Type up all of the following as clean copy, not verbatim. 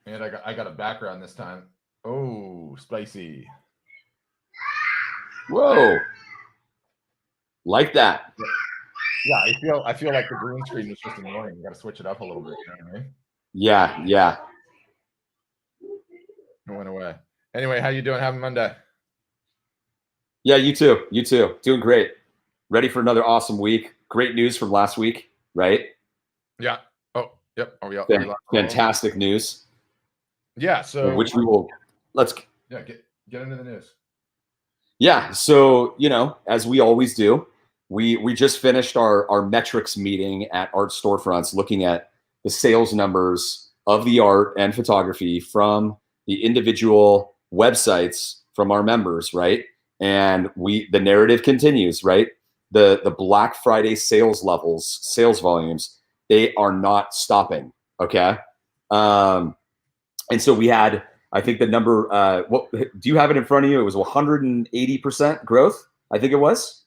And I got a background this time. Oh, spicy. Whoa. Like that. Yeah, I feel like the green screen was just annoying. You got to switch it up a little bit. You know what I mean? Yeah. It went away. Anyway, how you doing? Happy Monday. Yeah, you too. You too. Doing great. Ready for another awesome week. Great news from last week, right? Yeah. Oh, yep. Are we Fantastic news. Yeah. So which we will. Let's. Yeah. Get into the news. Yeah. So as we always do, we just finished our metrics meeting at Art Storefronts, looking at the sales numbers of the art and photography from the individual websites from our members, right? And the narrative continues, right? The Black Friday sales levels, sales volumes, they are not stopping. Okay. And so we had, I think the number, what do you have it in front of you? It was 180% growth, I think it was,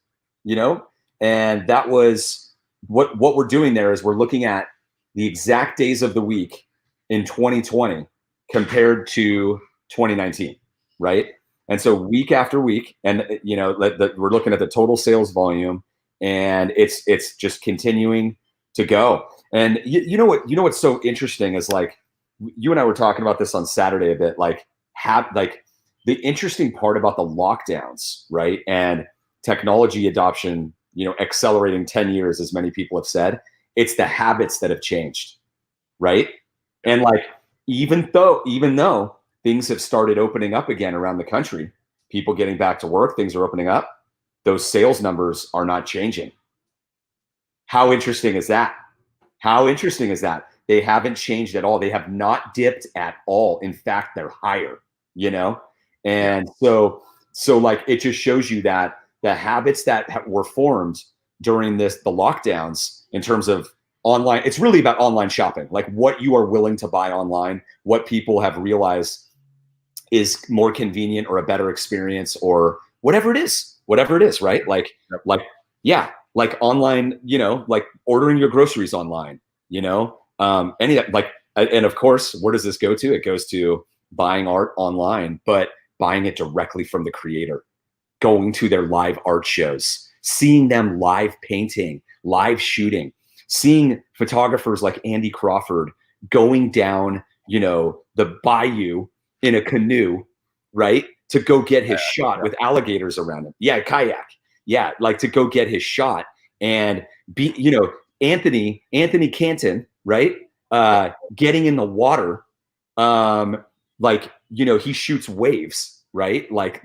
and that was what we're doing there is we're looking at the exact days of the week in 2020 compared to 2019, right? And so week after week, and we're looking at the total sales volume, and it's just continuing to go. And you know what's so interesting is like you and I were talking about this on Saturday a bit, like the interesting part about the lockdowns, right? And technology adoption, accelerating 10 years, as many people have said, it's the habits that have changed, right? And like, even though things have started opening up again around the country, people getting back to work, things are opening up, those sales numbers are not changing. How interesting is that? How interesting is that? They haven't changed at all. They have not dipped at all. In fact, they're higher, And so like, it just shows you that the habits that were formed during the lockdowns in terms of online, it's really about online shopping, like what you are willing to buy online, what people have realized is more convenient or a better experience or whatever it is, right? Like online, like ordering your groceries online, any of that, like, and of course, where does this go to? It goes to buying art online, but buying it directly from the creator, going to their live art shows, seeing them live painting, live shooting, seeing photographers like Andy Crawford going down, the bayou in a canoe, right? To go get his shot with alligators around him. Yeah, kayak. Yeah, like to go get his shot and be, Anthony Canton, right? Getting in the water, he shoots waves, right? Like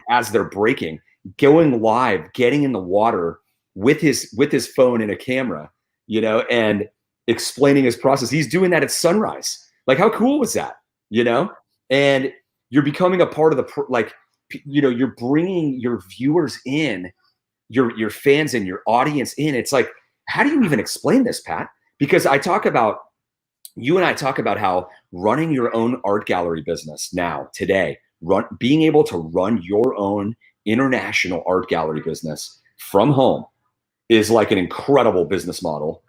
as they're breaking, going live, getting in the water with his phone and a camera, and explaining his process. He's doing that at sunrise. Like, how cool was that? And you're becoming a part of you're bringing your viewers in, your fans and your audience in. It's like, how do you even explain this, Pat? Because you and I talk about how running your own art gallery business now, today, being able to run your own international art gallery business from home is like an incredible business model.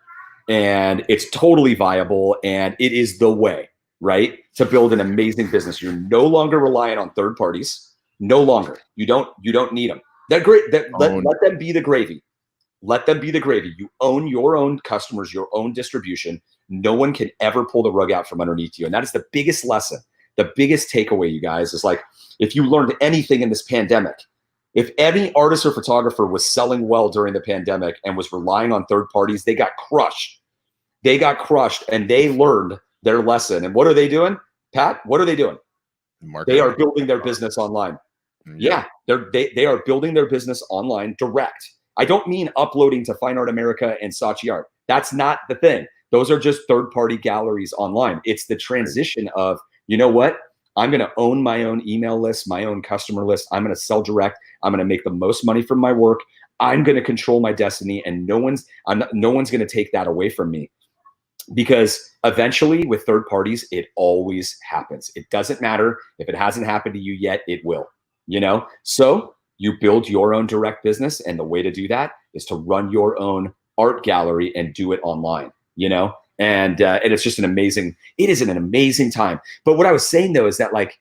And it's totally viable, and it is the way, right, to build an amazing business. You're no longer reliant on third parties. No longer. You don't need them. They're great. Let them be the gravy. Let them be the gravy. You own your own customers, your own distribution. No one can ever pull the rug out from underneath you. And that is the biggest lesson. The biggest takeaway, you guys, is like, if you learned anything in this pandemic, if any artist or photographer was selling well during the pandemic and was relying on third parties, they got crushed. They got crushed, and they learned their lesson. And what are they doing, Pat? What are they doing? They are building their business online. Yeah, they are building their business online direct. I don't mean uploading to Fine Art America and Saatchi Art. That's not the thing. Those are just third-party galleries online. It's the transition of, you know what? I'm going to own my own email list, my own customer list. I'm going to sell direct. I'm going to make the most money from my work. I'm going to control my destiny, and no one's going to take that away from me. Because eventually, with third parties, it always happens. It doesn't matter if it hasn't happened to you yet; it will. So you build your own direct business, and the way to do that is to run your own art gallery and do it online. And it's just it is an amazing time. But what I was saying though is that like,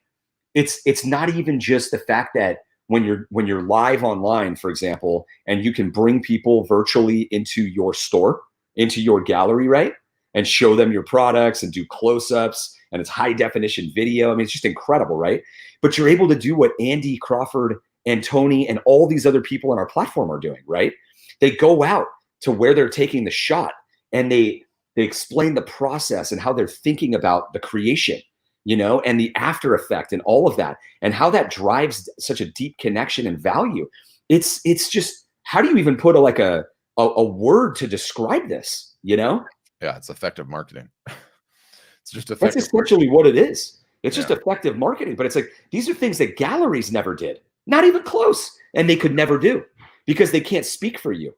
it's not even just the fact that when you're live online, for example, and you can bring people virtually into your store, into your gallery, right? And show them your products and do close-ups, and it's high definition video. I mean, it's just incredible, right? But you're able to do what Andy Crawford and Tony and all these other people on our platform are doing, right? They go out to where they're taking the shot, and they explain the process and how they're thinking about the creation, you know, and the after effect and all of that, and how that drives such a deep connection and value. It's just, how do you even put a word to describe this, you know? Yeah, it's effective marketing. It's just effective. That's essentially what it is. It's just effective marketing. But it's like, these are things that galleries never did, not even close, and they could never do because they can't speak for you.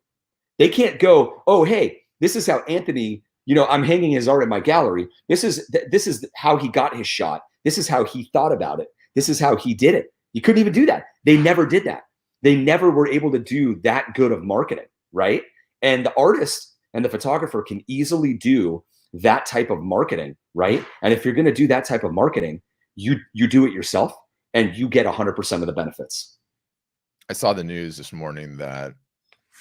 They can't go, oh, hey, this is how Anthony, you know, I'm hanging his art in my gallery. This is how he got his shot. This is how he thought about it. This is how he did it. You couldn't even do that. They never did that. They never were able to do that good of marketing, right? And the artist and the photographer can easily do that type of marketing, right? And if you're going to do that type of marketing, you do it yourself and you get 100% of the benefits. I saw the news this morning that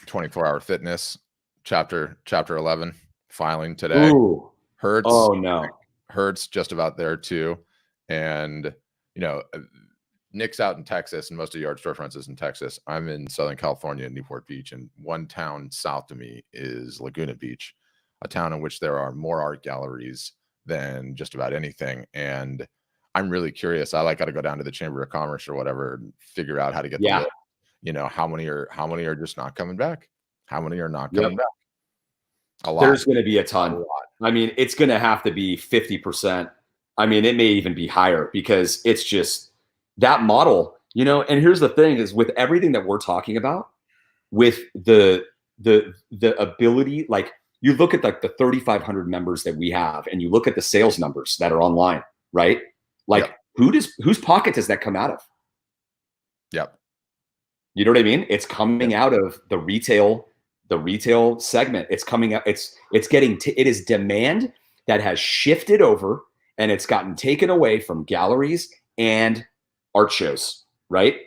24-hour fitness chapter 11 filing today. Ooh. Hertz. Oh no. Hertz just about there too. And you know, Nick's out in Texas and most of Yard Storefronts is in Texas. I'm in Southern California, Newport Beach, and one town south of me is Laguna Beach, a town in which there are more art galleries than just about anything. And I'm really curious. I got to go down to the Chamber of Commerce or whatever and figure out how to get the list. You know, how many are just not coming back? How many are not coming back? A lot. There's going to be a ton. I mean, it's going to have to be 50%. I mean, it may even be higher because it's just that model, you know. And here's the thing is, with everything that we're talking about, with the ability, like you look at like the 3,500 members that we have and you look at the sales numbers that are online, right? Like whose pocket does that come out of? Yep. You know what I mean? It's coming out of the retail segment. It's coming out. It is demand that has shifted over and it's gotten taken away from galleries and art shows, right?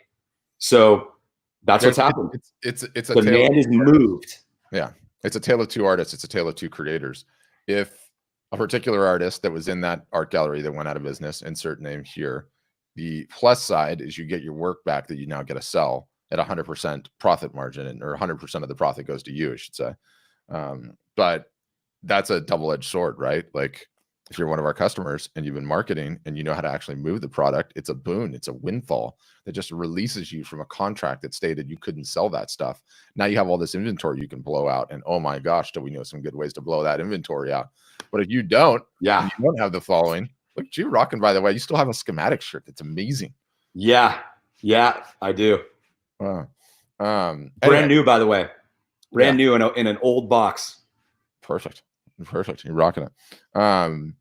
So that's what's happened. It's a demand is moved. Yeah. It's a tale of two artists. It's a tale of two creators. If a particular artist that was in that art gallery that went out of business, insert name here, the plus side is you get your work back that you now get to sell at 100% profit margin, or 100% of the profit goes to you, I should say. But that's a double-edged sword, right? Like if you're one of our customers and you've been marketing and you know how to actually move the product, it's a boon. It's a windfall that just releases you from a contract that stated you couldn't sell that stuff. Now you have all this inventory you can blow out, and oh my gosh, do we know some good ways to blow that inventory out? But if you don't, you don't have the following. Look at you rocking, by the way. You still have a schematic shirt. That's amazing. Yeah, I do. Brand new, by the way. Brand new in an old box. Perfect. You're rocking it.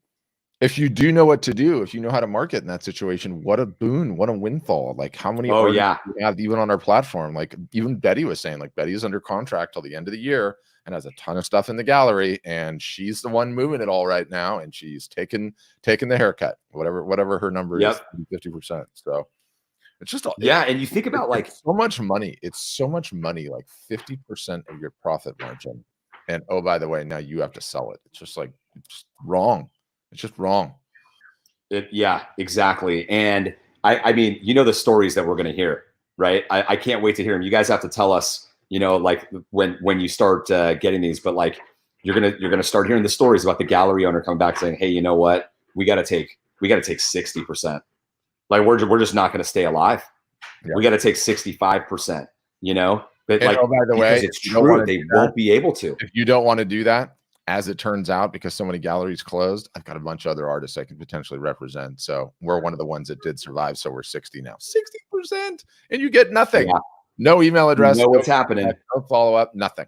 If you do know what to do, if you know how to market in that situation, what a boon, what a windfall. Like how many artists we have even on our platform? Like even Betty was saying, like Betty is under contract till the end of the year and has a ton of stuff in the gallery, and she's the one moving it all right now, and she's taking the haircut, whatever her number is, 50%. So it's just and you think about like so much money. It's so much money, like 50% of your profit margin. And oh, by the way, now you have to sell it. It's just like, it's wrong. It's just wrong. Yeah, exactly. And I mean, you know, the stories that we're going to hear, right? I can't wait to hear them. You guys have to tell us, you know, like when you start getting these, but like you're going to start hearing the stories about the gallery owner coming back saying, hey, you know what? We got to take 60%. Like we're just not going to stay alive. Yeah. We got to take 65%, you know? But like, by the way, it's true. They won't be able to. If you don't want to do that, as it turns out, because so many galleries closed, I've got a bunch of other artists I can potentially represent. So we're one of the ones that did survive. So we're 60 now, 60%, and you get nothing. Yeah. No email address. You know what's happening. No follow up. Nothing.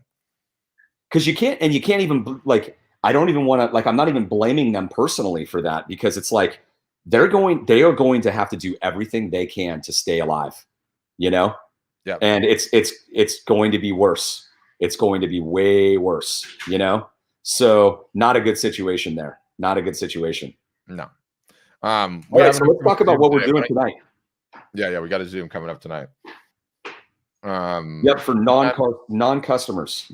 Because you can't even like. I don't even want to like. I'm not even blaming them personally for that, because it's like they are going to have to do everything they can to stay alive. You know. Yeah. And it's going to be worse. It's going to be way worse. You know. So not a good situation there. Not a good situation. No. All right, so let's talk about what we're doing tonight. Yeah, we got a Zoom coming up tonight. Yep, for non-customers.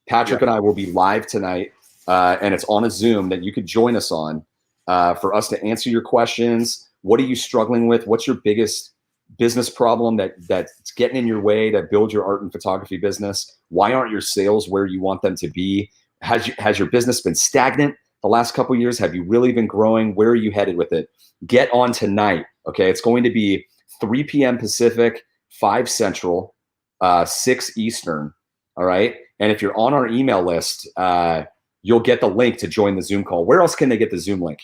Patrick and I will be live tonight, and it's on a Zoom that you could join us on for us to answer your questions. What are you struggling with? What's your biggest business problem that's getting in your way to build your art and photography business? Why aren't your sales where you want them to be? Has your business been stagnant the last couple of years? Have you really been growing? Where are you headed with it? Get on tonight, okay? It's going to be 3 p.m. Pacific, 5 Central, 6 Eastern, all right? And if you're on our email list, you'll get the link to join the Zoom call. Where else can they get the Zoom link?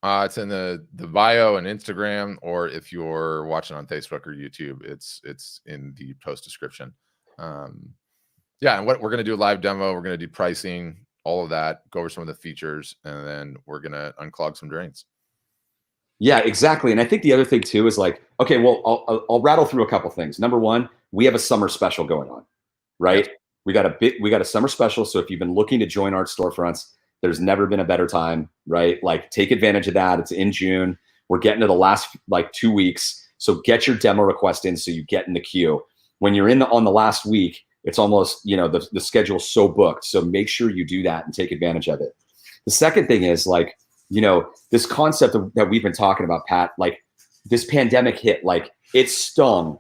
It's in the bio and Instagram, or if you're watching on Facebook or YouTube, it's in the post description. Yeah, and what we're going to do a live demo, we're going to do pricing, all of that, go over some of the features, and then we're going to unclog some drains. Yeah, exactly. And I think the other thing too is like, okay, well, I'll rattle through a couple things. Number one, we have a summer special going on, right? Yes. We got a summer special. So if you've been looking to join Art Storefronts, there's never been a better time, right? Like, take advantage of that. It's in June. We're getting to the last like 2 weeks. So get your demo request in so you get in the queue. When you're on the last week, it's almost, the schedule's so booked. So make sure you do that and take advantage of it. The second thing is like, this concept that we've been talking about, Pat, like this pandemic hit, like it stung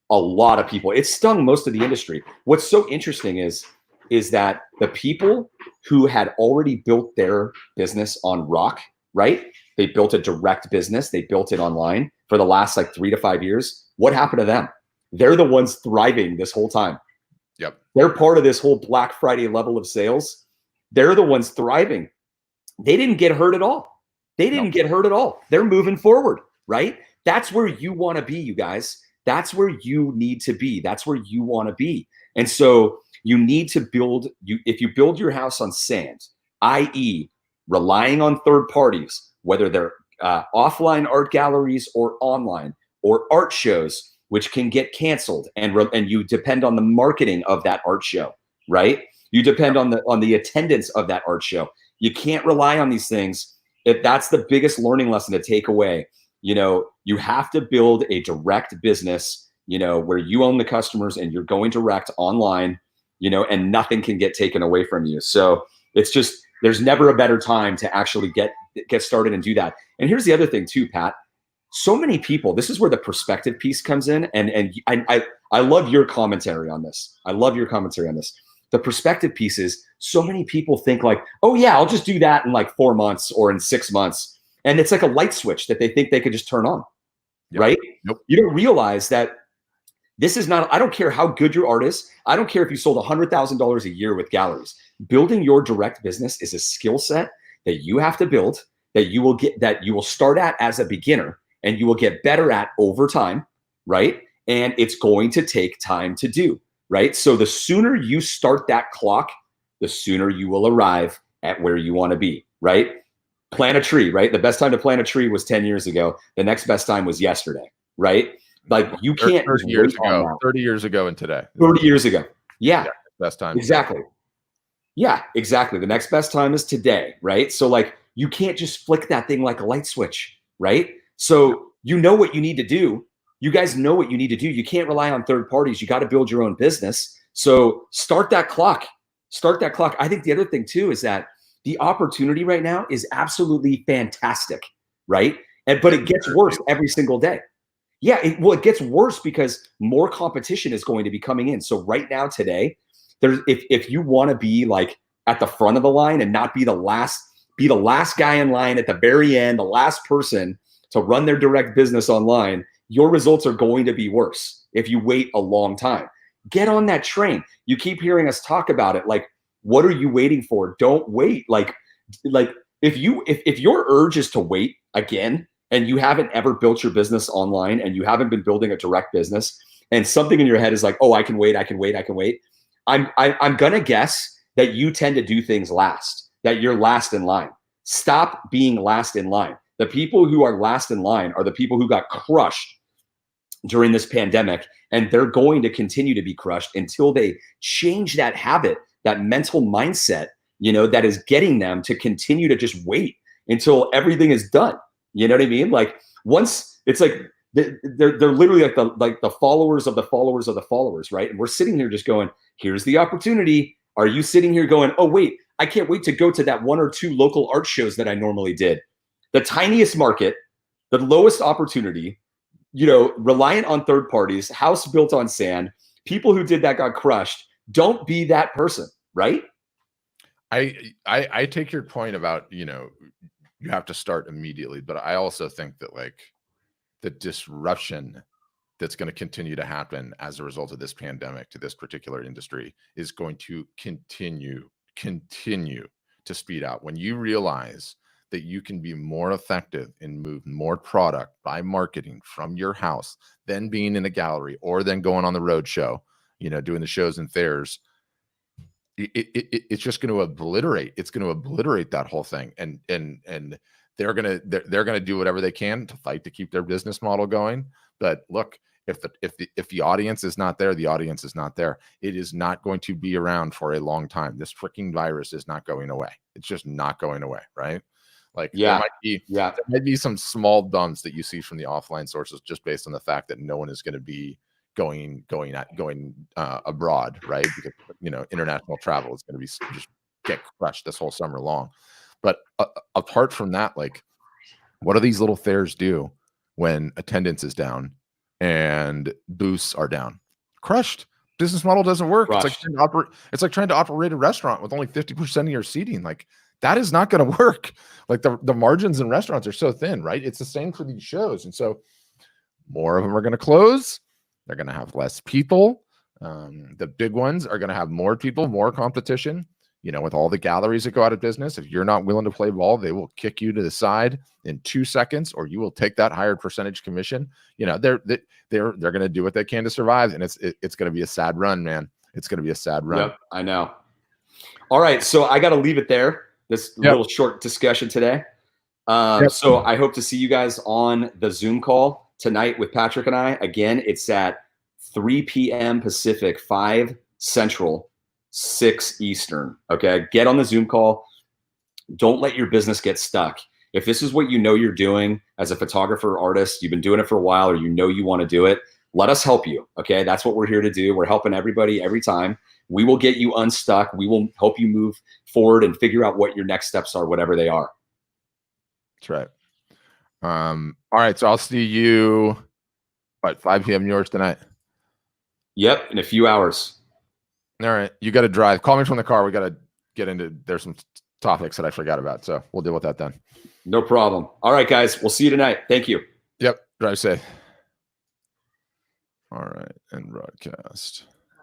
a lot of people. It stung most of the industry. What's so interesting is that the people who had already built their business on rock, right? They built a direct business. They built it online for the last like 3 to 5 years. What happened to them? They're the ones thriving this whole time. Yep. They're part of this whole Black Friday level of sales. They're the ones thriving. They didn't get hurt at all. They're moving forward, right? That's where you want to be, you guys. That's where you need to be. That's where you want to be. And so you need to if you build your house on sand, i.e. relying on third parties, whether they're offline art galleries or online, or art shows, which can get canceled, and you depend on the marketing of that art show, right? You depend on the attendance of that art show. You can't rely on these things. If that's the biggest learning lesson to take away, you have to build a direct business, where you own the customers and you're going direct online, and nothing can get taken away from you. So it's just, there's never a better time to actually get started and do that. And here's the other thing too, Pat. So many people, this is where the perspective piece comes in. And I love your commentary on this. The perspective piece is, so many people think like, oh yeah, I'll just do that in like 4 months or in 6 months. And it's like a light switch that they think they could just turn on, right? Nope. You don't realize that this is not, I don't care how good your art is. I don't care if you sold $100,000 a year with galleries. Building your direct business is a skill set that you have to build, that you will start at as a beginner, and you will get better at over time, right? And it's going to take time to do, right? So the sooner you start that clock, the sooner you will arrive at where you want to be, right? Plant a tree, right? The best time to plant a tree was 10 years ago. The next best time was yesterday, right? Like you can't 30 years ago, 30 years ago and today. 30 years ago. Yeah. Best time. Exactly. Yeah, exactly. The next best time is today, right? So like you can't just flick that thing like a light switch, right? So you know what you need to do. You guys know what you need to do. You can't rely on third parties. You got to build your own business. So start that clock. I think the other thing too is that the opportunity right now is absolutely fantastic, right? But it gets worse every single day. Yeah, it gets worse because more competition is going to be coming in. So right now, today, if you want to be like at the front of the line and not be the last guy in line at the very end, the last person to run their direct business online, your results are going to be worse if you wait a long time. Get on that train. You keep hearing us talk about it. Like, what are you waiting for? Don't wait. Like if your urge is to wait again, and you haven't ever built your business online, and you haven't been building a direct business, and something in your head is like, oh, I can wait. I'm gonna guess that you tend to do things last, that you're last in line. Stop being last in line. The people who are last in line are the people who got crushed during this pandemic, and they're going to continue to be crushed until they change that habit that mental mindset, you know, that is getting them to continue to just wait until everything is done. You know what I mean? Like once it's like they're literally like the followers of the followers of the followers, right? And we're sitting here just going, here's the opportunity. Are you sitting here going, oh wait, I can't wait to go to that 1 or 2 local art shows that I normally did. The tiniest market, the lowest opportunity, you know, reliant on third parties, house built on sand, people who did that got crushed. Don't be that person, right? I take your point about, you know, you have to start immediately, but I also think that like the disruption that's going to continue to happen as a result of this pandemic to this particular industry is going to continue to speed out. When you realize that you can be more effective and move more product by marketing from your house than being in a gallery or then going on the road show, you know, doing the shows and fairs, it's just going to obliterate. It's going to obliterate that whole thing. And they're going to do whatever they can to fight to keep their business model going. But look, if the audience is not there, the audience is not there. It is not going to be around for a long time. This freaking virus is not going away. It's just not going away, right? Like there might be some small bumps that you see from the offline sources just based on the fact that no one is going to be going abroad, right? Because, you know, international travel is going to be just get crushed this whole summer long. But apart from that, like, what do these little fairs do when attendance is down and booths are down? Crushed. Business model doesn't work. Crushed. It's like trying to operate a restaurant with only 50% of your seating. Like that is not going to work. Like the margins in restaurants are so thin, right? It's the same for these shows. And so more of them are going to close. They're going to have less people. The big ones are going to have more people, more competition. You know, with all the galleries that go out of business, if you're not willing to play ball, they will kick you to the side in 2 seconds, or you will take that higher percentage commission. You know, they're going to do what they can to survive, and it's going to be a sad run, man. It's going to be a sad run. Yep, I know. All right, so I got to leave it there. This little short discussion today. So I hope to see you guys on the Zoom call tonight with Patrick and I. Again, it's at 3 p.m. Pacific, 5 Central, 6 Eastern. Okay, get on the Zoom call. Don't let your business get stuck. If this is what you know you're doing as a photographer or artist, you've been doing it for a while, or you know you want to do it, let us help you. Okay, that's what we're here to do. We're helping everybody every time. We will get you unstuck. We will help you move forward and figure out what your next steps are, whatever they are. That's right. All right, so I'll see you at 5 p.m. yours tonight. Yep, in a few hours. All right, you got to drive. Call me from the car. We got to get into, there's some topics that I forgot about, so we'll deal with that then. No problem. All right, guys, we'll see you tonight. Thank you. Yep, drive safe. All right, and broadcast.